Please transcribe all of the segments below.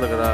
వస్తుంది కదా.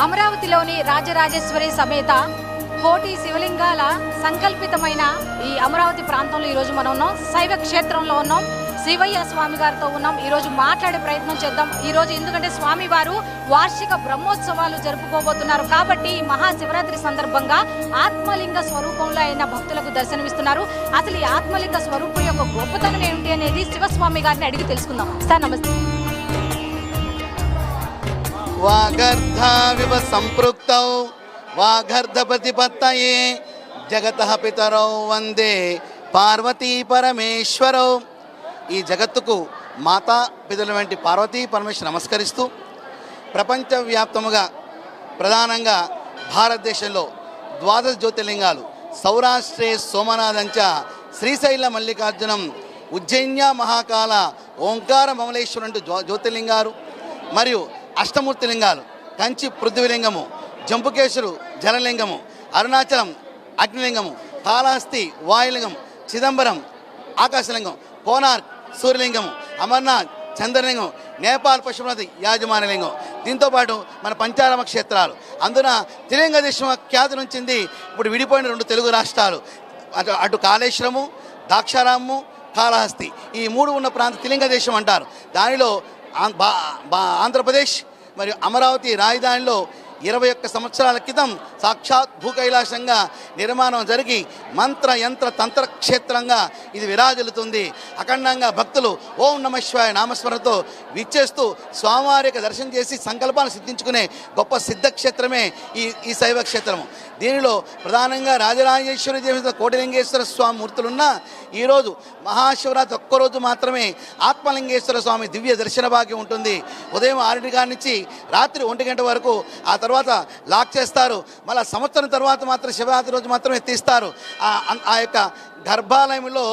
అమరావతిలోని రాజరాజేశ్వరి సమేత కోటి శివలింగాల సంకల్పితమైన ఈ అమరావతి ప్రాంతంలో ఈరోజు మనం ఉన్నాం. శైవ క్షేత్రంలో ఉన్నాం. శివయ్య స్వామి గారితో ఉన్నాం. ఈరోజు మాట్లాడే ప్రయత్నం చేద్దాం. ఈరోజు ఎందుకంటే స్వామి వారు వార్షిక బ్రహ్మోత్సవాలు జరుపుకోబోతున్నారు కాబట్టి ఈ మహాశివరాత్రి సందర్భంగా ఆత్మలింగ స్వరూపంలో అయిన భక్తులకు దర్శనమిస్తున్నారు. అసలు ఈ ఆత్మలింగ స్వరూపం యొక్క గొప్పతనం ఏమిటి అనేది శివస్వామి గారిని అడిగి తెలుసుకుందాం. సార్ నమస్తే. వాగర్ధావివ సంపృక్తౌ వాగర్ధ ప్రతిపత్తయే జగతః పితరౌ వందే పార్వతీ పరమేశ్వరౌ. ఈ జగత్తుకు మాతా పితరుల వంటి పార్వతీ పరమేశ్వరు నమస్కరిస్తూ ప్రపంచవ్యాప్తముగా ప్రధానంగా భారతదేశంలో 12 జ్యోతిర్లింగాలు సౌరాష్ట్రే సోమనాథంచ శ్రీశైల మల్లికార్జునం ఉజ్జయిన్య మహాకాల ఓంకార మమలేశ్వరుడు జ్యోతిర్లింగాలు మరియు అష్టమూర్తి లింగాలు కంచి పృథ్వీలింగము, జంబుకేశ్వరు జలలింగము, అరుణాచలం అగ్నిలింగము, కాళహస్తి వాయులింగం, చిదంబరం ఆకాశలింగం, కోనార్క్ సూర్యలింగము, అమర్నాథ్ చంద్రలింగం, నేపాల్ పశుపతి యాజమాన్యలింగం. దీంతోపాటు మన పంచారామ క్షేత్రాలు. అందున త్రిలింగ దేశం ఖ్యాతి నుంచింది. ఇప్పుడు విడిపోయిన 2 తెలుగు రాష్ట్రాలు, అటు కాళేశ్వరము, దాక్షారాము, కాళహస్తి, ఈ 3 ఉన్న ప్రాంతం త్రిలింగ దేశం అంటారు. దానిలో ఆంధ్రప్రదేశ్ మరియు అమరావతి రాజధానిలో 21 సంవత్సరాల క్రితం సాక్షాత్ భూకైలాసంగా నిర్మాణం జరిగి మంత్ర యంత్ర తంత్ర క్షేత్రంగా ఇది విరాజిల్లుతుంది. అఖండంగా భక్తులు ఓం నమః శివాయ నామస్మరణతో విచ్చేస్తూ స్వామివారి యొక్క దర్శనం చేసి సంకల్పాన్ని సిద్ధించుకునే గొప్ప సిద్ధక్షేత్రమే ఈ శైవ క్షేత్రము. దీనిలో ప్రధానంగా రాజరాజేశ్వరి దేవి కోటిలింగేశ్వర స్వామి మూర్తులున్నా ఈరోజు మహాశివరాత్రి ఒక్కరోజు మాత్రమే ఆత్మలింగేశ్వర స్వామి దివ్య దర్శన భాగ్యం ఉంటుంది. ఉదయం 6 గంటల నుంచి రాత్రి 1 గంట వరకు, ఆ తర్వాత లాక్ చేస్తారు. మళ్ళీ సంవత్సరం తర్వాత మాత్రం శివరాత్రి రోజు మాత్రమే తీస్తారు. ఆ యొక్క గర్భాలయంలో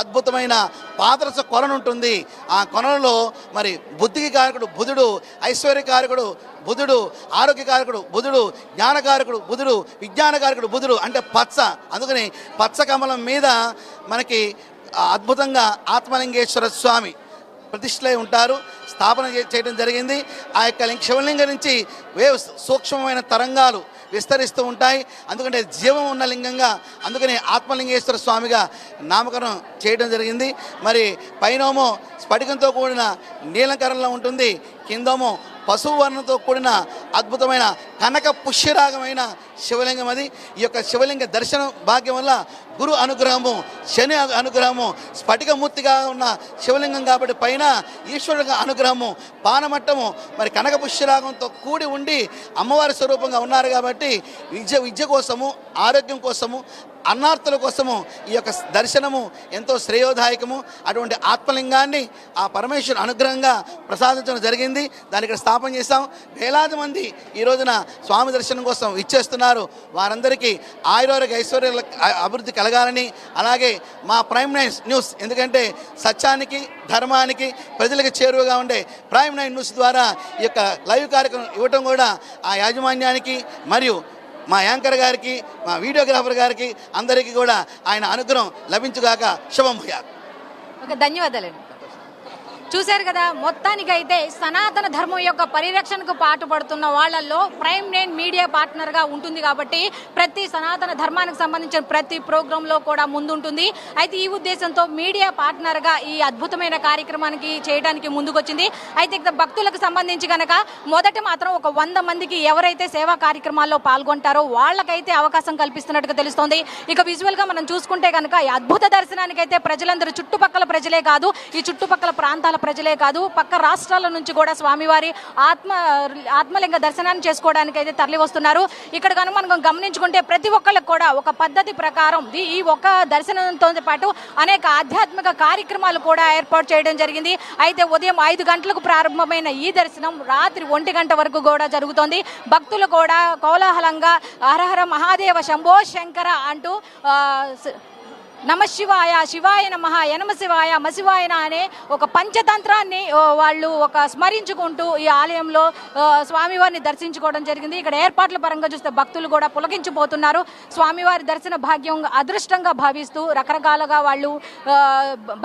అద్భుతమైన పాదరస కొలను ఉంటుంది. ఆ కొనలో మరి బుద్ధికి కారకుడు బుధుడు, ఐశ్వర్యకారకుడు బుధుడు, ఆరోగ్యకారకుడు బుధుడు, జ్ఞానకారకుడు బుధుడు, విజ్ఞానకారకుడు బుధుడు, అంటే పచ్చ. అందుకని పచ్చ కమలం మీద మనకి అద్భుతంగా ఆత్మలింగేశ్వర స్వామి ప్రతిష్టలై ఉంటారు. స్థాపన చేయడం జరిగింది. ఆ యొక్క శివలింగం నుంచి వేవ్స్ సూక్ష్మమైన తరంగాలు విస్తరిస్తూ ఉంటాయి. అందుకంటే జీవం ఉన్న లింగంగా, అందుకని ఆత్మలింగేశ్వర స్వామిగా నామకరణం చేయడం జరిగింది. మరి పైనోమో స్ఫటికంతో కూడిన నీలకరంలో ఉంటుంది, కిందోమో పశువు వర్ణంతో కూడిన అద్భుతమైన కనక పుష్యరాగమైన శివలింగం అది. ఈ యొక్క శివలింగ దర్శనం భాగ్యం వల్ల గురు అనుగ్రహము, శని అనుగ్రహము, స్ఫటికమూర్తిగా ఉన్న శివలింగం కాబట్టి పైన ఈశ్వరుడిగా అనుగ్రహము, పానమట్టము మరి కనక పుష్యరాగంతో కూడి ఉండి అమ్మవారి స్వరూపంగా ఉన్నారు కాబట్టి విద్య కోసము, ఆరోగ్యం కోసము, అన్నార్థుల కోసము ఈ యొక్క దర్శనము ఎంతో శ్రేయోదాయకము. అటువంటి ఆత్మలింగాన్ని ఆ పరమేశ్వరుని అనుగ్రహంగా ప్రసాదించడం జరిగింది. దాన్ని ఇక్కడ స్థాపన చేశాం. వేలాది మంది ఈ రోజున స్వామి దర్శనం కోసం ఇచ్చేస్తున్నారు. వారందరికీ ఆయురారోగ్య ఐశ్వర్యాల అభివృద్ధి కలగాలని, అలాగే మా ప్రైమ్ 9 న్యూస్, ఎందుకంటే సత్యానికి ధర్మానికి ప్రజలకు చేరువగా ఉండే ప్రైమ్ 9 న్యూస్ ద్వారా ఈ యొక్క లైవ్ కార్యక్రమం ఇవ్వటం కూడా ఆ యాజమాన్యానికి మరియు మా యాంకర్ గారికి, మా వీడియోగ్రాఫర్ గారికి అందరికీ కూడా ఆయన అనుగ్రహం లభించుగాక. శుభం భూయాత్. ధన్యవాదాలండి. చూశారు కదా, మొత్తానికైతే సనాతన ధర్మం యొక్క పరిరక్షణకు పాటుపడుతున్న వాళ్ళల్లో ప్రైమ్ 9 మీడియా పార్ట్నర్గా ఉంటుంది కాబట్టి ప్రతి సనాతన ధర్మానికి సంబంధించిన ప్రతి ప్రోగ్రాంలో కూడా ముందుంటుంది. అయితే ఈ ఉద్దేశంతో మీడియా పార్ట్నర్గా ఈ అద్భుతమైన కార్యక్రమానికి చేయడానికి ముందుకొచ్చింది. అయితే ఇక భక్తులకు సంబంధించి కనుక మొదట మాత్రం ఒక 100 మందికి ఎవరైతే సేవా కార్యక్రమాల్లో పాల్గొంటారో వాళ్ళకైతే అవకాశం కల్పిస్తున్నట్టుగా తెలుస్తోంది. ఇక విజువల్గా మనం చూసుకుంటే కనుక ఈ అద్భుత దర్శనానికైతే ప్రజలందరూ చుట్టుపక్కల ప్రజలే కాదు, ఈ చుట్టుపక్కల ప్రాంతాల ప్రజలే కాదు, పక్క రాష్ట్రాల నుంచి కూడా స్వామివారి ఆత్మలింగ దర్శనాన్ని చేసుకోవడానికి అయితే తరలి వస్తున్నారు. ఇక్కడ కనుక మనం గమనించుకుంటే ప్రతి ఒక్కళ్ళకి కూడా ఒక పద్ధతి ప్రకారం ఈ ఒక్క దర్శనంతో పాటు అనేక ఆధ్యాత్మిక కార్యక్రమాలు కూడా ఏర్పాటు చేయడం జరిగింది. అయితే ఉదయం 5 గంటలకు ప్రారంభమైన ఈ దర్శనం రాత్రి 1 గంట వరకు కూడా జరుగుతోంది. భక్తులు కూడా కోలాహలంగా హరహర మహాదేవ శంభో శంకర అంటూ నమ శివాయ, శివాయ నమః, యనమ శివాయ, మశివాయన అనే ఒక పంచతంత్రాన్ని వాళ్ళు స్మరించుకుంటూ ఈ ఆలయంలో స్వామివారిని దర్శించుకోవడం జరిగింది. ఇక్కడ ఏర్పాట్ల పరంగా చూస్తే భక్తులు కూడా పులకించిపోతున్నారు. స్వామివారి దర్శన భాగ్యం అదృష్టంగా భావిస్తూ రకరకాలుగా వాళ్ళు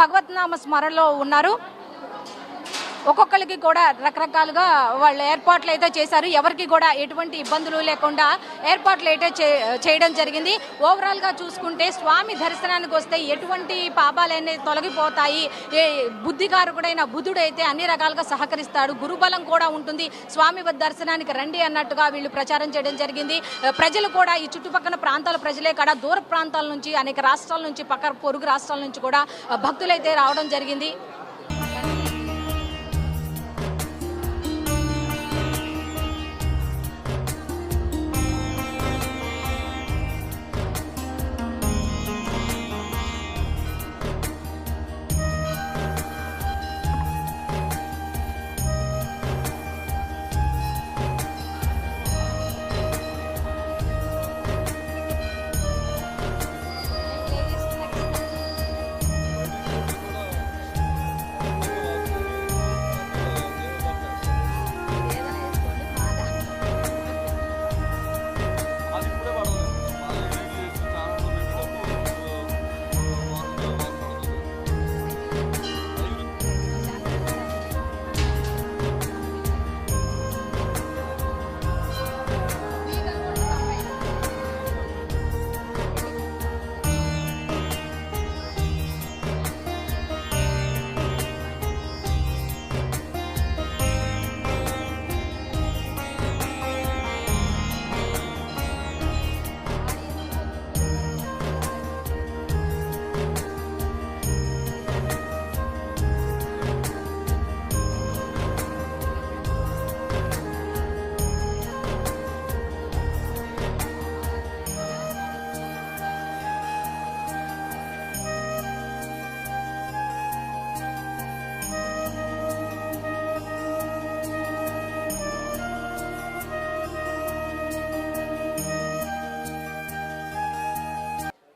భగవద్నామ స్మరణలో ఉన్నారు. ఒక్కొక్కరికి కూడా రకరకాలుగా వాళ్ళు ఏర్పాట్లు అయితే చేశారు. ఎవరికి కూడా ఎటువంటి ఇబ్బందులు లేకుండా ఏర్పాట్లు అయితే చేయడం జరిగింది. ఓవరాల్ గా చూసుకుంటే స్వామి దర్శనానికి వస్తే ఎటువంటి పాపాలన్నీ తొలగిపోతాయి. బుద్ధికారకుడైన బుద్ధుడు అయితే అన్ని రకాలుగా సహకరిస్తాడు. గురుబలం కూడా ఉంటుంది. స్వామి దర్శనానికి రండి అన్నట్టుగా వీళ్ళు ప్రచారం చేయడం జరిగింది. ప్రజలు కూడా ఈ చుట్టుపక్కల ప్రాంతాల ప్రజలే కాడ దూర ప్రాంతాల నుంచి అనేక రాష్ట్రాల నుంచి పక్క పొరుగు రాష్ట్రాల నుంచి కూడా భక్తులైతే రావడం జరిగింది.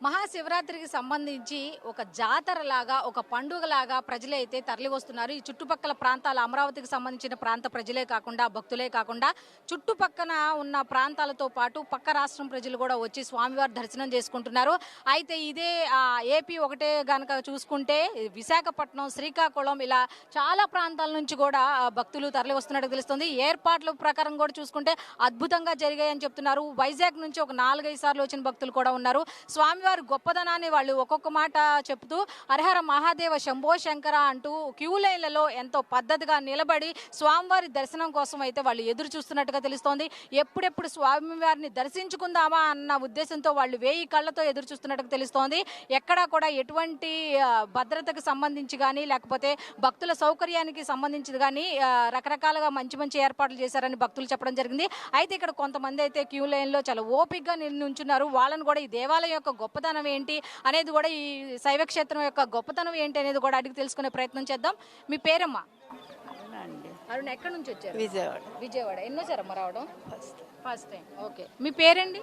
మహాశివరాత్రికి సంబంధించి ఒక జాతరలాగా ఒక పండుగలాగా ప్రజలైతే తరలి వస్తున్నారు. ఈ చుట్టుపక్కల ప్రాంతాల అమరావతికి సంబంధించిన ప్రాంత ప్రజలే కాకుండా భక్తులే కాకుండా చుట్టుపక్కన ఉన్న ప్రాంతాలతో పాటు పక్క రాష్ట్రం ప్రజలు కూడా వచ్చి స్వామివారి దర్శనం చేసుకుంటున్నారు. అయితే ఇదే ఏపీ ఒకటే గనక చూసుకుంటే విశాఖపట్నం, శ్రీకాకుళం ఇలా చాలా ప్రాంతాల నుంచి కూడా భక్తులు తరలి వస్తున్నట్టు తెలుస్తుంది. ఏర్పాట్ల ప్రకారం కూడా చూసుకుంటే అద్భుతంగా జరిగాయని చెప్తున్నారు. వైజాగ్ నుంచి ఒక 4-5 సార్లు వచ్చిన భక్తులు కూడా ఉన్నారు. స్వామివారి గొప్పదనాన్ని వాళ్ళు ఒక్కొక్క మాట చెప్తూ హరహర మహాదేవ శంభో శంకర అంటూ క్యూ లైన్లలో ఎంతో పద్ధతిగా నిలబడి స్వామివారి దర్శనం కోసం అయితే వాళ్ళు ఎదురు చూస్తున్నట్టుగా తెలుస్తోంది. ఎప్పుడెప్పుడు స్వామివారిని దర్శించుకుందామా అన్న ఉద్దేశంతో వాళ్ళు 1000 కళ్ళతో ఎదురు చూస్తున్నట్టుగా తెలుస్తోంది. ఎక్కడా కూడా ఎటువంటి భద్రతకు సంబంధించి కానీ లేకపోతే భక్తుల సౌకర్యానికి సంబంధించి కానీ రకరకాలుగా మంచి మంచి ఏర్పాట్లు చేశారని భక్తులు చెప్పడం జరిగింది. అయితే ఇక్కడ కొంతమంది అయితే క్యూ లైన్లో చాలా ఓపికగా నుంచున్నారు. వాళ్ళని కూడా ఈ దేవాలయం యొక్క గొప్పదనం ఏంటి అనేది కూడా ఈ శైవ క్షేత్రం యొక్క గొప్పతనం ఏంటి అనేది కూడా అడిగి తెలుసుకునే ప్రయత్నం చేద్దాం. మీ పేరమ్మా? అరుణ్. ఎక్కడి నుంచి వచ్చారు? విజయవాడ. విజయవాడ. ఎన్నోసారమ్మా రావడం? First time. ఓకే. మీ పేరండి?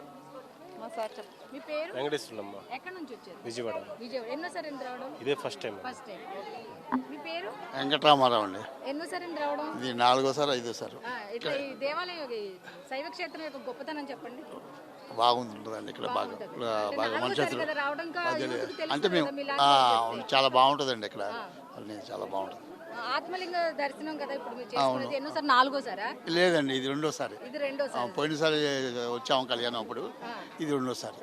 మీ పేరు? వెంకటేశ్వరమ్మ. ఎక్కడి నుంచి వచ్చారు? విజయవాడ. విజయవాడ. ఎన్నోసారి రావడం? ఇదే ఫస్ట్ టైం. First time. మీ పేరు? వెంకటరామారావు అండి. ఎన్నోసారి రావడం? ఇది 4వ సారి 5వ సారి. ఇట్లా ఈ దేవాలయం శైవ క్షేత్రం యొక్క గొప్పతనం చెప్పండి. బాగుంటుందండి ఇక్కడ. బాగా మంచి అంటే మేము మేము చాలా బాగుంటుందండి ఇక్కడ. చాలా బాగుంటుంది. ఆత్మలింగ దర్శనం కదా ఇప్పుడు మీరు చేసుకునేది. ఎన్నోసారి? 4వసారా? లేదండి, ఇది 2వ సారి. ఇది 2వసారి. పోయినసారి వచ్చాము కళ్యాణం అప్పుడు. ఇది 2వ సారి.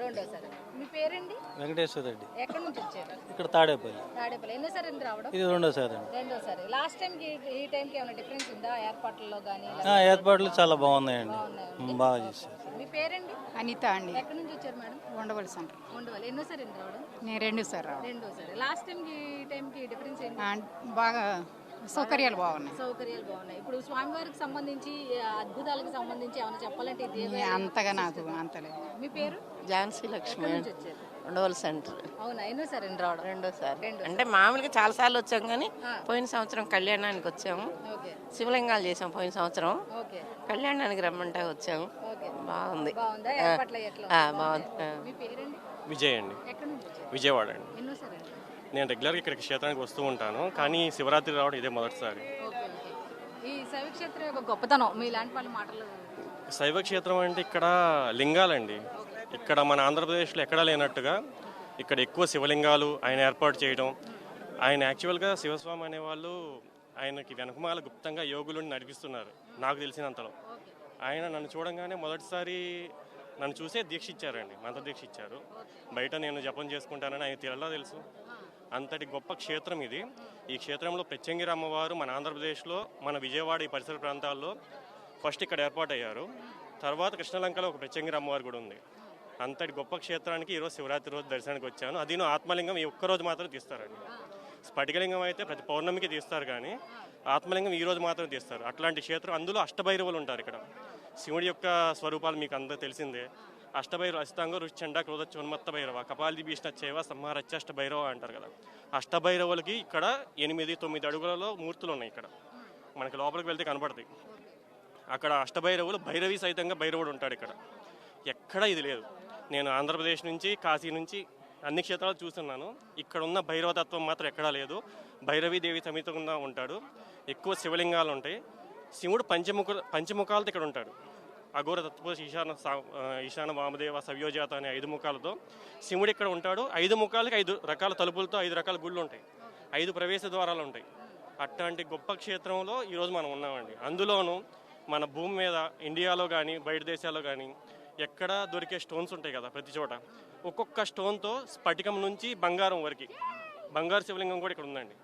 మీ పేరండి? వెంకటేశ్వర రెడ్డి. ఎక్కడి నుంచి వచ్చారు? ఇక్కడ తాడేపల్లి. తాడేపల్లి. ఎన్నోసారి రావడం? ఇది 2వసారి అండి. 2వసారి. లాస్ట్ టైం కి ఈ టైం కి ఏమైనా డిఫరెన్స్ ఉందా ఏర్పాట్లలో గానీ? ఏర్పాట్లు చాలా బాగున్నాయండి. బాగా చేశారు. మీ పేరండి? అనిత అండి. ఎక్కడి నుంచి వచ్చారు మేడం? ఉండవలసి అంటారు. ఉండవాలి. ఎన్నోసారి రావడం? నేను 2సారి రావడం. 2వసారి. లాస్ట్ టైం కి ఈ టైం కి డిఫరెన్స్ ఏంటి? బాగా సౌకర్యాలు బాగున్నాయి. సౌకర్యాలు బాగున్నాయి. ఇప్పుడు స్వామివారికి సంబంధించి అద్భుతాలకు సంబంధించి ఏమైనా చెప్పాలంటే అంతగా నాకు అంతలేదు. మీ పేరు? ఝాన్సీ లక్ష్మి. ఉండవల్ సెంటర్. అవునా? ఎన్నోసారి రావడం? 2సారి. అంటే మామూలుగా చాలా సార్లు వచ్చాం కానీ పోయిన సంవత్సరం కళ్యాణానికి వచ్చాము. శివలింగాలు చేసాం పోయిన సంవత్సరం. కళ్యాణానికి రమ్మంటే వచ్చాము. బాగుంది. బాగుంది. విజయ్ అండి. విజయవాడ అండి. నేను రెగ్యులర్గా ఇక్కడికి క్షేత్రానికి వస్తూ ఉంటాను, కానీ శివరాత్రి రావడం ఇదే మొదటిసారి. ఈ శైవ క్షేత్రం యొక్క గొప్పతనం మీ లాంటి వాళ్ళ మాటలు. శైవ క్షేత్రం అంటే ఇక్కడ లింగాలండి. ఇక్కడ మన ఆంధ్రప్రదేశ్లో ఎక్కడా లేనట్టుగా ఇక్కడ ఎక్కువ శివలింగాలు ఆయన ఏర్పాటు చేయడం. ఆయన యాక్చువల్గా శివస్వామి అనేవాళ్ళు ఆయనకి వెనకమాల గుప్తంగా యోగులను నడిపిస్తున్నారు నాకు తెలిసినంతలో. ఆయన నన్ను చూడంగానే మొదటిసారి నన్ను చూసే దీక్ష ఇచ్చారండి, మంత్ర దీక్ష ఇచ్చారు. బయట నేను జపం చేసుకుంటానని ఆయన ఎలా తెలుసు? అంతటి గొప్ప క్షేత్రం ఇది. ఈ క్షేత్రంలో ప్రత్యంగిరి అమ్మవారు మన ఆంధ్రప్రదేశ్లో, మన విజయవాడ ఈ పరిసర ప్రాంతాల్లో ఫస్ట్ ఇక్కడ ఏర్పాటయ్యారు. తర్వాత కృష్ణలంకలో ఒక ప్రత్యంగిరి అమ్మవారు కూడా ఉంది. అంతటి గొప్ప క్షేత్రానికి ఈరోజు శివరాత్రి రోజు దర్శనానికి వచ్చాను. అదిను ఆత్మలింగం ఈ ఒక్కరోజు మాత్రం తీస్తారండి. స్ఫటికలింగం అయితే ప్రతి పౌర్ణమికి తీస్తారు, కానీ ఆత్మలింగం ఈ రోజు మాత్రం తీస్తారు. అట్లాంటి క్షేత్రం. అందులో అష్టభైరవులు ఉంటారు ఇక్కడ. శివుడి యొక్క స్వరూపాలు మీకు అందరూ తెలిసిందే. అష్టభైరవ అష్టాంగ రుచండ క్రోధ చోన్మత్త భైరవ కపాలి భీష్ణ చేవ సంహారచ్చ అష్టభైరవ అంటారు కదా. అష్టభైరవులకి ఇక్కడ 8-9 అడుగులలో మూర్తులు ఉన్నాయి. ఇక్కడ మనకి లోపలికి వెళ్తే కనపడతాయి. అక్కడ అష్టభైరవులు, భైరవి సహితంగా భైరవుడు ఉంటాడు ఇక్కడ. ఎక్కడ ఇది లేదు. నేను ఆంధ్రప్రదేశ్ నుంచి, కాశీ నుంచి అన్ని క్షేత్రాలు చూస్తున్నాను. ఇక్కడ ఉన్న భైరవతత్వం మాత్రం ఎక్కడా లేదు. భైరవీదేవి సమేతంగా ఉంటాడు. ఎక్కువ శివలింగాలు ఉంటాయి. శివుడు పంచముఖాలతో ఇక్కడ ఉంటాడు. అఘోర తత్వ ఈశాన వామదేవ సవ్యోజాత అనే 5 ముఖాలతో శివుడు ఇక్కడ ఉంటాడు. 5 ముఖాలకి 5 రకాల తలుపులతో 5 రకాల గుళ్ళు ఉంటాయి. 5 ప్రవేశ ద్వారాలు ఉంటాయి. అట్లాంటి గొప్ప క్షేత్రంలో ఈరోజు మనం ఉన్నామండి. అందులోనూ మన భూమి మీద ఇండియాలో కానీ బయట దేశాల్లో కానీ ఎక్కడ దొరికే స్టోన్స్ ఉంటాయి కదా, ప్రతి చోట ఒక్కొక్క స్టోన్తో స్ఫటికం నుంచి బంగారం వరకు బంగారు శివలింగం కూడా ఇక్కడ ఉందండి.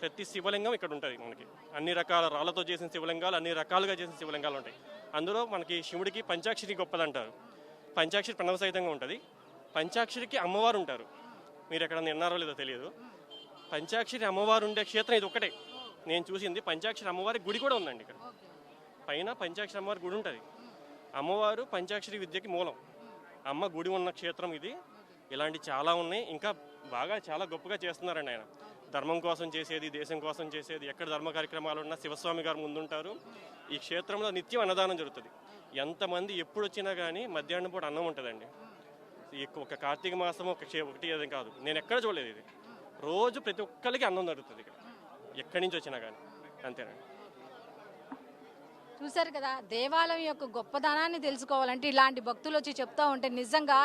ప్రతి శివలింగం ఇక్కడ ఉంటుంది. మనకి అన్ని రకాల రాళ్లతో చేసిన శివలింగాలు, అన్ని రకాలుగా చేసిన శివలింగాలు ఉంటాయి. అందులో మనకి శివుడికి పంచాక్షరి గొప్పదంటారు. పంచాక్షరి ప్రణవ సహితంగా ఉంటుంది. పంచాక్షరికి అమ్మవారు ఉంటారు. మీరు ఎక్కడ విన్నారో లేదో తెలియదు. పంచాక్షరి అమ్మవారు ఉండే క్షేత్రం ఇది ఒకటే నేను చూసింది. పంచాక్షరి అమ్మవారి గుడి కూడా ఉందండి ఇక్కడ. పైన పంచాక్షరి అమ్మవారి గుడి ఉంటుంది. అమ్మవారు పంచాక్షరి విద్యకి మూలం. అమ్మ గుడి ఉన్న క్షేత్రం ఇది. ఇలాంటి చాలా ఉన్నాయి. ఇంకా బాగా చాలా గొప్పగా చేస్తున్నారండి ఆయన. ధర్మం కోసం చేసేది, దేశం కోసం చేసేది, ఎక్కడ ధర్మ కార్యక్రమాలు ఉన్నా శివస్వామి గారు ముందుంటారు. ఈ క్షేత్రంలో నిత్యం అన్నదానం జరుగుతుంది. ఎంతమంది ఎప్పుడు వచ్చినా కానీ మధ్యాహ్నం పూట అన్నం ఉంటుందండి. ఒక కార్తీక మాసం ఒకటి అది కాదు, నేను ఎక్కడ చూడలేదు ఇది. రోజు ప్రతి ఒక్కరికి అన్నం జరుగుతుంది ఇక్కడ, ఎక్కడి నుంచి వచ్చినా కానీ. అంతేనండి. చూశారు కదా, దేవాలయం యొక్క గొప్పదనాన్ని తెలుసుకోవాలంటే ఇలాంటి భక్తులు వచ్చి చెప్తా ఉంటే నిజంగా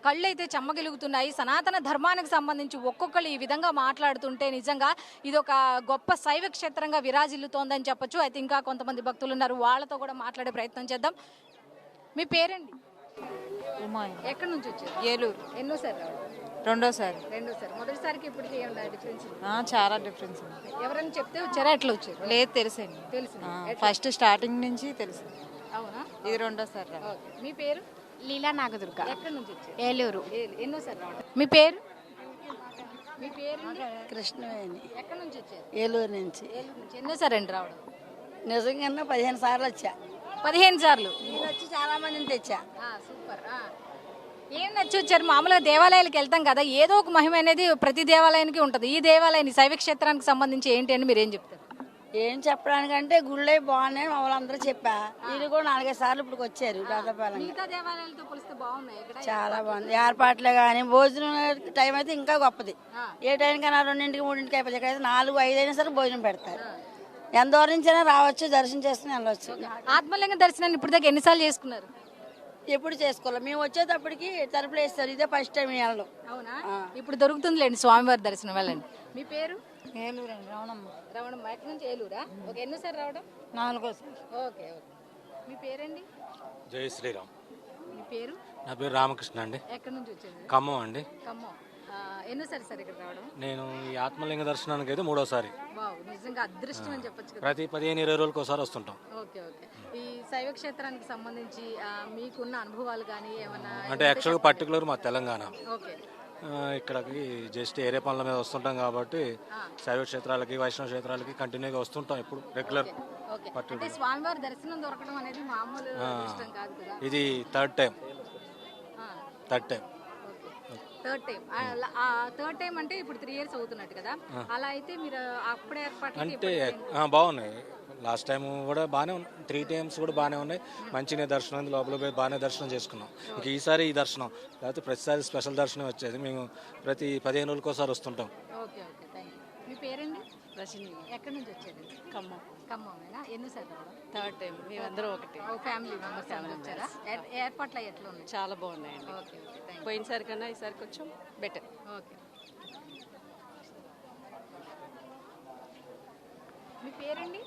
కళ్ళు అయితే చెమ్మగిలుగుతున్నాయి. సనాతన ధర్మానికి సంబంధించి ఒక్కొక్కరు ఈ విధంగా మాట్లాడుతుంటే నిజంగా ఇది ఒక గొప్ప శైవ క్షేత్రంగా విరాజిల్లుతోందని చెప్పొచ్చు. అయితే ఇంకా కొంతమంది భక్తులు ఉన్నారు, వాళ్ళతో కూడా మాట్లాడే ప్రయత్నం చేద్దాం. మీ పేరండి? ఎక్కడి నుంచి వచ్చారు? ఏలూరు. ఎన్నోసారి రావడం? రెండోసారి. మొదటిసారికి ఇప్పటికి ఏమన్నా డిఫరెన్స్? చాలా డిఫరెన్స్ ఉంది. ఎవరైనా చెప్తే వచ్చారా, ఎట్లా వచ్చారు? లేదు, తెలుసండి. తెలుసు. ఫస్ట్ స్టార్టింగ్ నుంచి తెలుసు. అవునా? ఇది రెండోసారి. మీ పేరు? లీలా నాగదుర్గ. ఎక్కడి నుంచి వచ్చారు? ఏలూరు. ఎన్నోసారి రావడం? మీ పేరు? మీ పేరు? కృష్ణవేణి. ఎక్కడి నుంచి వచ్చారు? ఏలూరు నుంచి. ఎన్నోసారి అండి రావడం? నిజంగా 15 సార్లు వచ్చా. 15 సార్లు నేను వచ్చి చాలా మందిని తెచ్చా. సూపర్. ఏం నచ్చి వచ్చారు? మామూలుగా దేవాలయాలకు వెళ్తాం కదా, ఏదో ఒక మహిమ అనేది ప్రతి దేవాలయానికి ఉంటుంది. ఈ దేవాలయాన్ని శైవ క్షేత్రానికి సంబంధించి ఏంటి అని మీరు ఏం చెప్తారు? ఏం చెప్పడానికంటే గుళ్ళే బాగున్నాయి మా వాళ్ళందరూ చెప్పా. వీళ్ళు కూడా 4-5 సార్లు ఇప్పుడు వచ్చారు. మిగతా దేవాలయాలతో పోలిస్తే బాగున్నాయి ఇక్కడ. చాలా బాగుంది. ఏర్పాట్లే కానీ భోజనం టైం అయితే ఇంకా గొప్పది. ఏ టైం కన్నా 2-3 అయిపోతుంది. ఇక్కడైతే 4-5 అయినా సరే భోజనం పెడతారు. ఎంత దూరం నుంచైనా రావచ్చు, దర్శనం చేసుకుని వెళ్ళవచ్చు. ఆత్మలింగ దర్శనాన్ని ఇప్పుడు దాకా ఎన్నిసార్లు చేసుకున్నారు? ఎప్పుడు చేసుకోవాలి. మేము వచ్చేటప్పటికి తలుపులు వేస్తారు. ఇదే ఫస్ట్ టైం వెళ్ళడం. అవునా? ఇప్పుడు దొరుకుతుందిలేండి స్వామివారి దర్శనం. వెళ్ళండి. మీ పేరు? ఏలూరు అండి. రమణమ్మ. రమణమ్మ. ఎక్కడి నుంచి? ఏలూరా? ఓకే. ఎన్నోసారి రావడం? 4ఓసారి. ఓకే. మీ పేరండి? జై శ్రీరామ్. మీ పేరు? నా పేరు రామకృష్ణ అండి. ఎక్కడి నుంచి వచ్చారు? ఖమ్మం అండి. ఖమ్మం. ఎన్నోసారి సార్ ఇక్కడ రావడం? నేను ఈ ఆత్మలింగ దర్శనానికి అయితే 3ఓసారి. నిజంగా అదృష్టం అని చెప్పొచ్చు కదా. ప్రతి 15-20 రోజులకు ఒకసారి వస్తుంటాం. ఓకే. ఈ శైవ క్షేత్రానికి సంబంధించి మీకున్న అనుభవాలు కానీ ఏమన్నా? అంటే యాక్చువల్గా పర్టికులర్ మా తెలంగాణ. ఓకే. ఇక్కడికి జస్ట్ ఏరియా పనుల మీద వస్తుంటాం కాబట్టి శైవ క్షేత్రాలకి, వైష్ణవ క్షేత్రాలకి కంటిన్యూగా వస్తుంటాం ఇప్పుడు రెగ్యులర్. అంటే స్వామివారి దర్శనం దొరకడం అనేది మామూలు ఇష్టం కాదు కదా. ఇది third time. Third time. Third time అంటే ఇప్పుడు 3 years అవుతున్నట్టు కదా. అలా అయితే మీరు అప్పుడే ఏర్పాటు అంటే బాగున్నాయి. లాస్ట్ టైం కూడా బాగానే ఉన్నాయి. 3 times కూడా బాగానే ఉన్నాయి. మంచిగా దర్శనం లోపల పోయి బాగానే దర్శనం చేసుకున్నాం. ఇంక ఈసారి ఈ దర్శనం లేకపోతే ప్రతిసారి స్పెషల్ దర్శనం వచ్చేది. మేము ప్రతి 15 రోజులకు ఒకసారి వస్తుంటాం. ఓకే. ఓకే. Thank you. మీ పేరండి? రజని. ఎక్కడి నుంచి వచ్చేది? ఖమ్మం. ఖమ్మమేనా? ఎన్నోసారి రావడం? Third time. మేమందరం ఒకటి. ఫ్యామిలీ మెంబర్స్ వచ్చారా? ఏర్పాట్లు ఎట్లా ఉన్నాయి? చాలా బాగున్నాయండి. ఓకే. ఓకే. పోయినసారి కన్నా ఈసారి కొంచెం బెటర్. ఓకే. మీ పేరండి?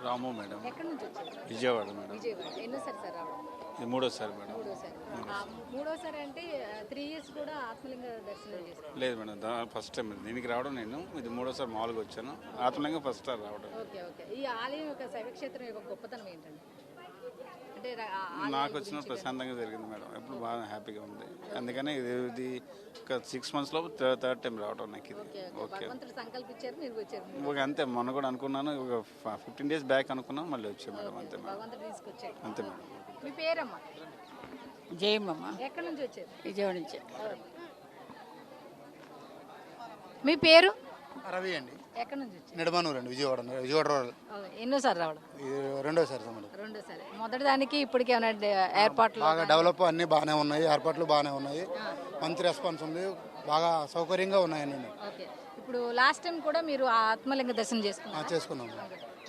రాము మేడం, ఎక్కడి నుంచి వచ్చారు? విజయవాడ మేడం. విజయవాడ. ఎన్నోసారి సార్ రావడం? ఇది మూడోసారి మేడం. మూడోసారి అంటే 3 years కూడా ఆత్మలింగ దర్శనం చేసుకున్నారు? లేదు మేడం, ఫస్ట్ టైం దీనికి రావడం. నేను ఇది మూడోసారి మామూలుగా వచ్చాను. ఆత్మలింగం ఫస్ట్ టైం రావడం. Okay okay. ఈ ఆలయం యొక్క శైవక్షేత్రం యొక్క గొప్పతనం ఏంటండి? అంటే నాకు వచ్చిన ప్రశాంతంగా జరిగింది మేడం. ఎప్పుడు బాగా హ్యాపీగా ఉంది. అందుకని ఇది ఒక 6 monthsలో థర్డ్ టైం రావడం నాకు ఇది. ఓకే, భగవంతుడు సంకల్పించారు, మీరు వచ్చారు. ఓకే, అంతే. మొన్న కూడా అనుకున్నాను, ఒక 15 days బ్యాక్ అనుకున్నాను, మళ్ళీ వచ్చాను మేడం. అంతే మేడం, భగవంతుడు తీసుకొచ్చారు. అంతే మేడం. మీ పేరమ్మా? జయమ్మ, ఎక్కడి నుంచి వచ్చారు? విజయవాడ నుంచి. మీ పేరు? రవి అండి, ఎక్కడి నుంచి వచ్చారు? నిడమనూరు అండి, విజయవాడ రోడ్. ఎన్నోసారి రావడం? ఇది రెండోసారి మేడం. రెండోసారి. మొదటి దానికి ఇప్పటికి ఏమైనా ఏర్పాట్లు? బాగా డెవలప్, అన్నీ బాగానే ఉన్నాయి, ఏర్పాట్లు బాగానే ఉన్నాయి, మంచి రెస్పాన్స్ ఉంది, బాగా సౌకర్యంగా ఉన్నాయండి. ఓకే. ఇప్పుడు లాస్ట్ టైం కూడా మీరు ఆత్మలింగ దర్శనం చేసుకున్నారు? చేసుకున్నాము.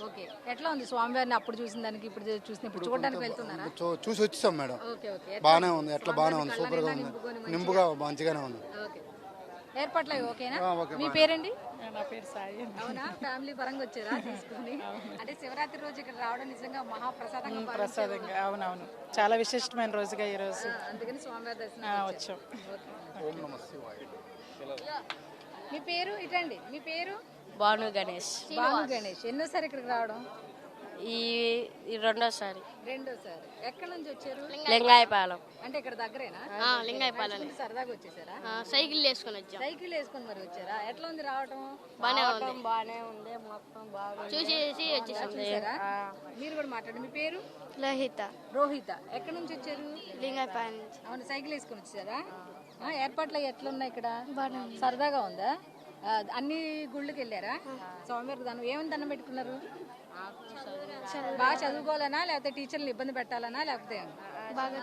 ఓకే. ఎట్లా ఉంది స్వామివారిని అప్పుడు చూసిన దానికి ఇప్పుడు చూసిన ఇప్పుడు చూడడానికి వెళ్తున్నారా? చూసి వచ్చేసాం మేడం. Okay okay. బాగానే ఉంది, ఎట్లా బాగానే ఉంది, సూపర్గా ఉంది, నింపుగా మంచిగానే ఉంది. ఓకే. ఏర్పాట్లు అవి ఓకేనా? ఓకే. మీ పేరండి? నా పేరు సాయి. అవునా? ఫ్యామిలీ పరంగా వచ్చారా తీసుకుని? అంటే శివరాత్రి రోజు ఇక్కడ రావడం నిజంగా మహాప్రసాదంగా ప్రసాదంగా. అవునవును, చాలా విశిష్టమైన రోజుగా ఈ రోజు. అందుకని స్వామివారి దర్శనం వచ్చాం. మీ పేరు? ఇటండి. మీ పేరు? భాను గణేష్. భాను గణేష్. ఎన్నోసారి ఇక్కడికి రావడం? ఈ రెండోసారి. రెండోసారి. ఎక్కడి నుంచి వచ్చారు? లింగాయపాలెం. అంటే ఇక్కడ దగ్గరేనా? లింగాయపాలెం. సరదాగా వచ్చేసారా? సైకిల్ వేసుకొని వచ్చాం. సైకిల్ వేసుకొని మరి వచ్చారా? ఎట్లా ఉంది రావటం? బానే ఉంది, మొత్తం బాగా చూసేసి వచ్చేసాం. చూసారా? మీరు కూడా మాట్లాడండి. మీ పేరు? లోహిత. రోహిత. ఎక్కడి నుంచి వచ్చారు? లింగాయపాలెం నుంచి. అవును, సైకిల్ వేసుకొని వచ్చారా? ఏర్పాట్లు ఎట్లున్నాయి ఇక్కడ? సరదాగా ఉందా? అన్ని గుళ్ళకి వెళ్ళారా? స్వామివారికి దండం ఏమని దండం పెట్టుకున్నారు? బాగా చదువుకోవాలనా, లేకపోతే టీచర్లు ఇబ్బంది పెట్టాలనా, లేకపోతే బాగా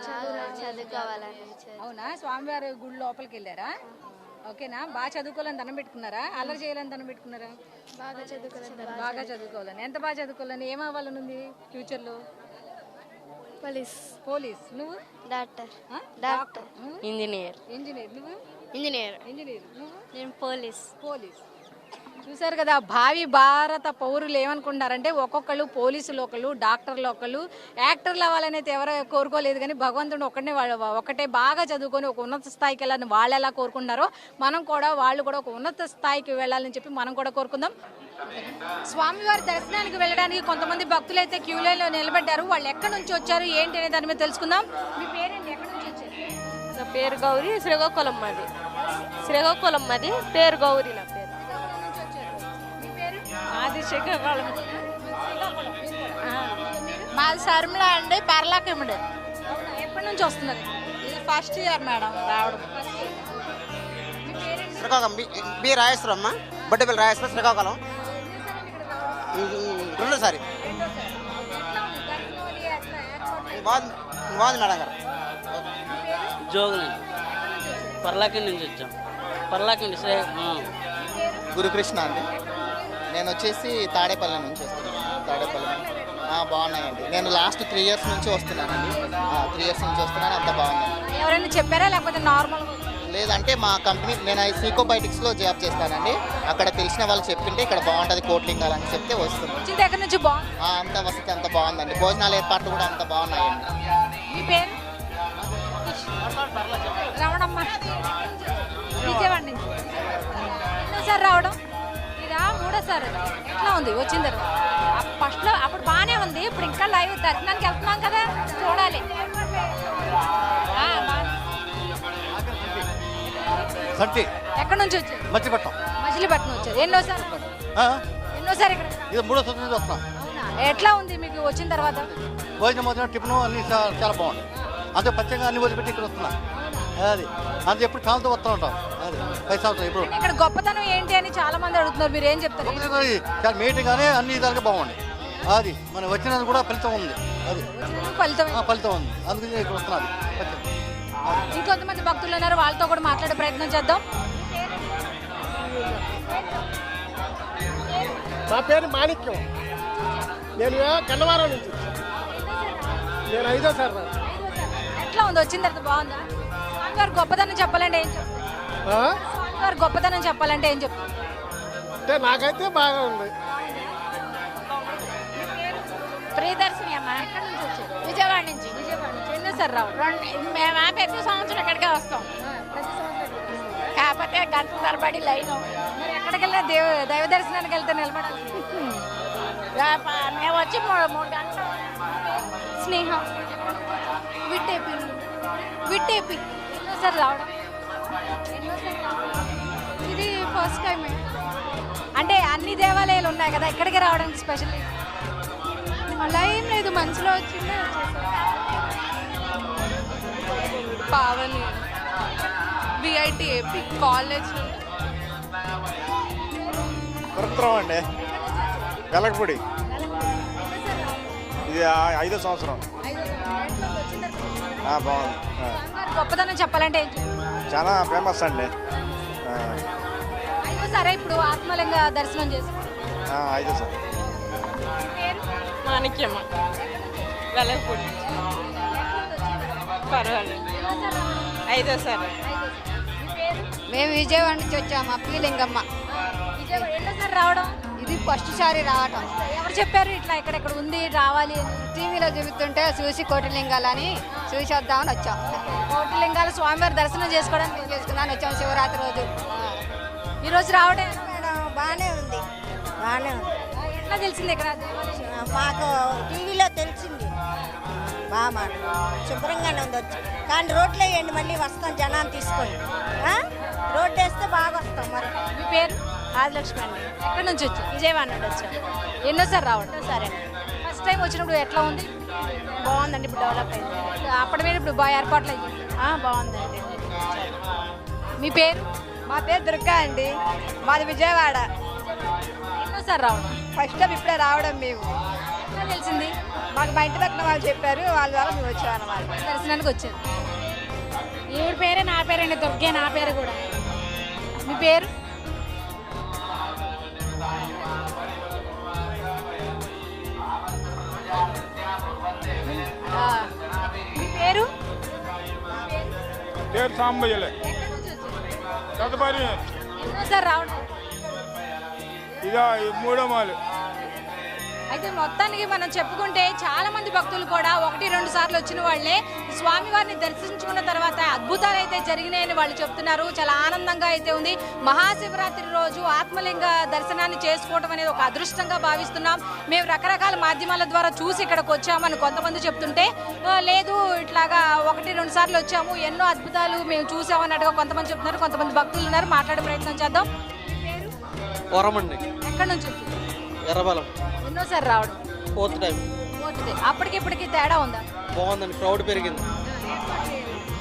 చదువుకోవాలని? అవునా? స్వామివారి గుడి లోపలికి వెళ్ళారా? ఓకేనా? బాగా చదువుకోవాలని దండం పెట్టుకున్నారా? అల్లరి చేయాలని దండం పెట్టుకున్నారా? బాగా చదువుకోవాలని. ఎంత బాగా చదువుకోవాలని? ఏం అవ్వాలని ఉంది ఫ్యూచర్లో? పోలీస్. నువ్వు? డాక్టర్. ఇంజనీర్. నువ్వు? ఇంజనీర్. నువ్వు? నేను పోలీస్. చూశారు కదా, భావి భారత పౌరులు ఏమనుకుంటారంటే ఒక్కొక్కళ్ళు పోలీసులు, ఒకళ్ళు డాక్టర్లు, ఒకళ్ళు యాక్టర్లు అవ్వాలని అయితే ఎవరో కోరుకోలేదు. కానీ భగవంతుడు ఒకటే బాగా చదువుకొని ఒక ఉన్నత స్థాయికి వెళ్ళాలని వాళ్ళు ఎలా కోరుకుంటారో వాళ్ళు కూడా ఒక ఉన్నత స్థాయికి వెళ్ళాలని చెప్పి మనం కూడా కోరుకుందాం. స్వామివారి దర్శనానికి వెళ్ళడానికి కొంతమంది భక్తులు అయితే క్యూ లైన్లో నిలబడ్డారు. వాళ్ళు ఎక్కడి నుంచి వచ్చారు ఏంటి అనే దాని మీద తెలుసుకుందాం. మీ పేరేంటి? ఎక్కడి నుంచి వచ్చారు? నా పేరు గౌరీ. శ్రీకాకుళం మాది. శ్రీకాకుళం మాది. పేరు గౌరీ. నా పేరు. అది శ్రీకాకుళం. మాది శర్మిల అండి, పర్లాకిముడు. ఎప్పటి నుంచి వస్తున్నారు? ఇది ఫస్ట్ ఇయర్ మేడం రావడం. శ్రీకాకుళం బి రాజేశ్వరమ్మ, బొడ్డపల్లి రాజేశ్వరం, శ్రీకాకుళం. రెండోసారి. బాగుంది మేడం గారు. జోగులు పర్లాకి నుంచి వచ్చాం. పర్లాకి గురుకృష్ణ అండి. నేను వచ్చేసి తాడేపల్లి నుంచి వస్తున్నాను. తాడేపల్లి బాగున్నాయండి. నేను లాస్ట్ 3 years నుంచి వస్తున్నానండి. 3 years నుంచి వస్తున్నాను. అంత బాగుంది. ఎవరైనా చెప్పారా లేకపోతే నార్మల్? లేదంటే మా కంపెనీ, నేను సీకోబయోటిక్స్లో జాబ్ చేస్తానండి. అక్కడ తెలిసిన వాళ్ళు చెప్తుంటే ఇక్కడ బాగుంటుంది కోట్లింగాలు అని చెప్తే వస్తుంది. దగ్గర నుంచి అంత వసతి అంత బాగుందండి. భోజనాల ఏర్పాట్లు కూడా అంత బాగున్నాయండి. మీ పేరు? రమణమ్మ. విజయవాడ నుంచి. ఎన్నోసారి రావడం? ఇదా మూడోసారి. ఎట్లా ఉంది వచ్చిన తర్వాత? ఫస్ట్లో అప్పుడు బాగానే ఉంది, ఇప్పుడు ఇంకా లైవ్ దర్శనానికి వెళ్తున్నాం కదా, చూడాలి. ఎక్కడి నుంచి వచ్చారు? మచిలీపట్నం వచ్చారు. ఎన్నోసారి ఇక్కడ? ఇది మూడోసారి నుంచి వస్తున్నాం. ఎట్లా ఉంది మీకు వచ్చిన తర్వాత? భోజనం టిఫిన్ అన్ని చాలా బాగుంది. అంతే పచ్చగా అన్ని వదిలిపెట్టి ఇక్కడ వస్తున్నా. అది అంతే ఎప్పుడు కాలంతో వస్తూ ఉంటాం. అది 5 సంవత్సరాలు. ఇప్పుడు ఇక్కడ గొప్పతనం ఏంటి అని చాలా మంది అడుగుతున్నారు, మీరు ఏం చెప్తారు? చాలా మీటింగ్ కానీ అన్ని విధాలుగా బాగుంది. అది మనం వచ్చినందుకు కూడా ఫలితం ఉంది. అది ఫలితం ఉంది. అందుకని ఇక్కడ వస్తున్నది. ఇంకొంతమంది భక్తులు ఉన్నారు, వాళ్ళతో కూడా మాట్లాడే ప్రయత్నం చేద్దాం. మా పేరు మాణిక్యం. నేను గన్నవరం నుంచి. నేను 5వ సార్. ఎట్లా ఉంది వచ్చిన తర్వాత? బాగుందా? స్వామివారి గొప్పతనం చెప్పాలంటే ఏం చెప్తారు? స్వామివారి గొప్పతనం చెప్పాలంటే ఏం చెప్తారు? అంటే నాకైతే బాగా ఉంది. ప్రియదర్శిని అమ్మ. ఎక్కడి నుంచి వచ్చారు? విజయవాడ నుంచి. విజయవాడ నుంచి ఎన్నోసారి రావడం? మేము ప్రతి సంవత్సరం ఇక్కడికే వస్తాం. ప్రతి సంవత్సరం ఇక్కడికి వస్తారా? కాకపోతే గంటల తరబడి లైన్. మరి ఎక్కడికి వెళ్ళినా దైవ దర్శనానికి వెళ్తే నిలబడాలి. మేము వచ్చి 3 గంటలు. స్నేహ విట్టేపి ఎన్నోసారి రావడం? ఇది ఫస్ట్ టైం. అంటే అన్ని దేవాలయాలు ఉన్నాయి కదా, ఇక్కడికి రావడానికి స్పెషల్ అలా ఏం లేదు, మనసులో వచ్చిందే పావని విఐటిఏపి కాలేజ్. వృత్రం అండి, వెలగపూడి. ఇది 5వ సంవత్సరం. బాగుంది. గొప్పదనం చెప్పాలంటే చాలా ఫేమస్ అండి. సరే ఇప్పుడు ఆత్మలింగ దర్శనం చేసుకుంటాం. 5వ సార్. మాణిక్యమ్మ వెలగపూడి. పర్వాలేదు. 5వ సార్. మేము విజయవాడ నుంచి వచ్చాము. అప్పలింగమ్మ. ఎన్నోసారి రావడం? ఇది ఫస్ట్ సారి రావటం. ఎవరు చెప్పారు ఇట్లా ఇక్కడ ఉంది రావాలి అని? టీవీలో చూస్తుంటే చూసి కోటిలింగాలని చూసి వద్దామని వచ్చాం. కోటిలింగాల స్వామివారి దర్శనం చేసుకోవడానికి చేసుకున్నాను వచ్చాము శివరాత్రి రోజు. ఈ రోజు రావడం బాగానే ఉంది. ఎట్లా తెలిసింది ఇక్కడ? మాకు టీవీలో తెలిసింది. బాగా శుభ్రంగానే ఉంది. వచ్చి కానీ రోడ్లు వేయండి, మళ్ళీ వస్తాం జనాన్ని తీసుకొని. రోడ్డు వేస్తే బాగా వస్తాం. మరి మీ పేరు? ఆదిలక్ష్మి అండి. ఎక్కడి నుంచి వచ్చారు? విజయవాడ నుండి వచ్చాం. ఎన్నోసారి రావడం? సరే, ఫస్ట్ టైం వచ్చినప్పుడు ఎట్లా ఉంది? బాగుందండి. ఇప్పుడు డెవలప్ అయింది. అప్పటి మీద ఇప్పుడు బాగా ఏర్పాట్లు అయ్యాయి. బాగుందండి. మీ పేరు? మా పేరు దుర్గా అండి. మాది విజయవాడ. ఎన్నోసారి రావడం? ఫస్ట్ టైం ఇప్పుడే రావడం. మేము ఎట్లా తెలిసింది? మాకు మా ఇంటి పక్కన వాళ్ళు చెప్పారు, వాళ్ళ ద్వారా మేము వచ్చాం అన్నమాట. దర్శనానికి వచ్చారు. ఈవిడ పేరే నా పేరండి, దుర్గే నా పేరు కూడా. మీ పేరు? మీ పేరు? పేరు సాంబయ్యలే. ఎన్నోసారి రావడం? ఇక 3వ మాలు. అయితే మొత్తానికి మనం చెప్పుకుంటే చాలా మంది భక్తులు కూడా 1-2 సార్లు వచ్చిన వాళ్ళే స్వామివారిని దర్శించుకున్న తర్వాత అద్భుతాలు అయితే జరిగినాయని వాళ్ళు చెప్తున్నారు. చాలా ఆనందంగా అయితే ఉంది. మహాశివరాత్రి రోజు ఆత్మలింగ దర్శనాన్ని చేసుకోవడం అనేది ఒక అదృష్టంగా భావిస్తున్నాం. మేము రకరకాల మాధ్యమాల ద్వారా చూసి ఇక్కడికి వచ్చామని కొంతమంది చెప్తుంటే, లేదు ఇట్లాగా 1-2 సార్లు వచ్చాము, ఎన్నో అద్భుతాలు మేము చూసామన్నట్టుగా కొంతమంది చెప్తున్నారు. కొంతమంది భక్తులు ఉన్నారు, మాట్లాడే ప్రయత్నం చేద్దాం. వరమండి. ఎక్కడి నుంచి? ఎర్రబలం. ఎన్నోసారి రావడం? 4th time. అప్పటికి ఇప్పటికి తేడా ఉందా? బాగుందండి, క్రౌడ్ పెరిగింది.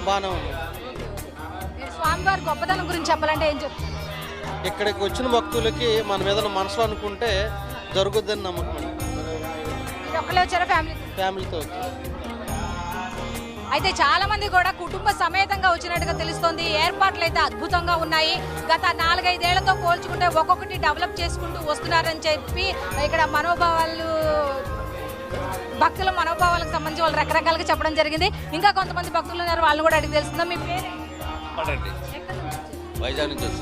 బాగానే ఉంది. స్వామివారి గొప్పతనం గురించి చెప్పాలంటే ఏం చెప్తారు? ఇక్కడికి వచ్చిన భక్తులకి మనం ఏదైనా మనసులో అనుకుంటే జరుగుద్దని నమ్మకం అండి. మీరు ఒక్కలే వచ్చారా ఫ్యామిలీతో? అయితే చాలా మంది కూడా కుటుంబ సమేతంగా వచ్చినట్టుగా తెలుస్తోంది. ఏర్పాట్లు అయితే అద్భుతంగా ఉన్నాయి. గత 4-5 ఏళ్లతో పోల్చుకుంటే ఒక్కొక్కటి డెవలప్ చేసుకుంటూ వస్తున్నారని చెప్పి ఇక్కడ భక్తుల మనోభావాలకు సంబంధించి వాళ్ళు రకరకాలుగా చెప్పడం జరిగింది. ఇంకా కొంతమంది భక్తులు ఉన్నారు, వాళ్ళు కూడా అడిగి తెలుస్తుందా. మీ పేరు? వైజాగ్ నుంచి వచ్చి.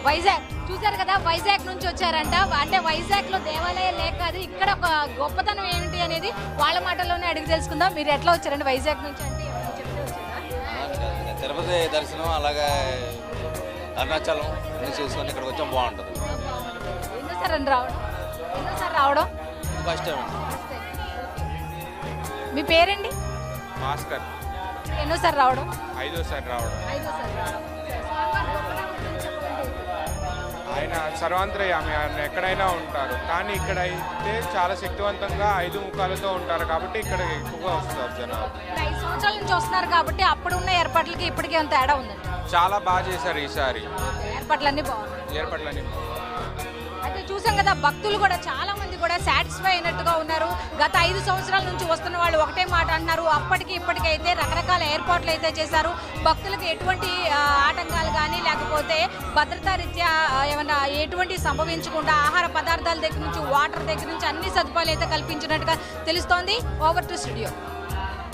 వైజాగ్ చూసారు కదా, వైజాగ్ నుంచి వచ్చారంట. అంటే వైజాగ్ లో దేవాలయం లేక కాదు, ఇక్కడ ఒక గొప్పతనం ఏమిటి అనేది వాళ్ళ మాటల్లోనే అడిగి తెలుసుకుందాం. మీరు ఎట్లా వచ్చారండి వైజాగ్ నుంచి? అంటే తిరుపతి దర్శనం, అలాగే అరుణాచలం అన్ని చూసుకొని ఇక్కడికి వచ్చాం, బాగుంటుంది. ఎన్నోసారి రావడం? First time. మీ పేరండి? భాస్కర్. ఎన్నోసారి రావడం? 5వ సారి రావడం. ఆయన సర్వాంతర్యామి, ఆయన ఎక్కడైనా ఉంటారు. కానీ ఇక్కడ అయితే చాలా శక్తివంతంగా 5 ముఖాలతో ఉంటారు కాబట్టి ఇక్కడ ఎక్కువగా వస్తారు జనాలు. 5 సంవత్సరాల నుంచి వస్తున్నారు కాబట్టి అప్పుడు ఉన్న ఏర్పాట్లకి ఇప్పటికీ అంత తేడా ఉందండి. చాలా బాగా చేశారు ఈసారి. ఏర్పాట్లన్నీ బాగున్నాయి. అయితే చూసాం కదా, భక్తులు కూడా చాలా మంది కూడా సాటిస్ఫై అయినట్టుగా ఉన్నారు. గత 5 సంవత్సరాల నుంచి వస్తున్న వాళ్ళు ఒకటే మాట అంటున్నారు. అప్పటికి ఇప్పటికైతే రకరకాల ఏర్పాట్లు అయితే చేశారు. భక్తులకు ఎటువంటి ఆటంకాలు కానీ లేకపోతే భద్రతా రీత్యా ఏమైనా ఎటువంటి సంభవించకుండా ఆహార పదార్థాల దగ్గర నుంచి వాటర్ దగ్గర నుంచి అన్ని సదుపాయాలు అయితే కల్పించినట్టుగా తెలుస్తోంది. Over to studio.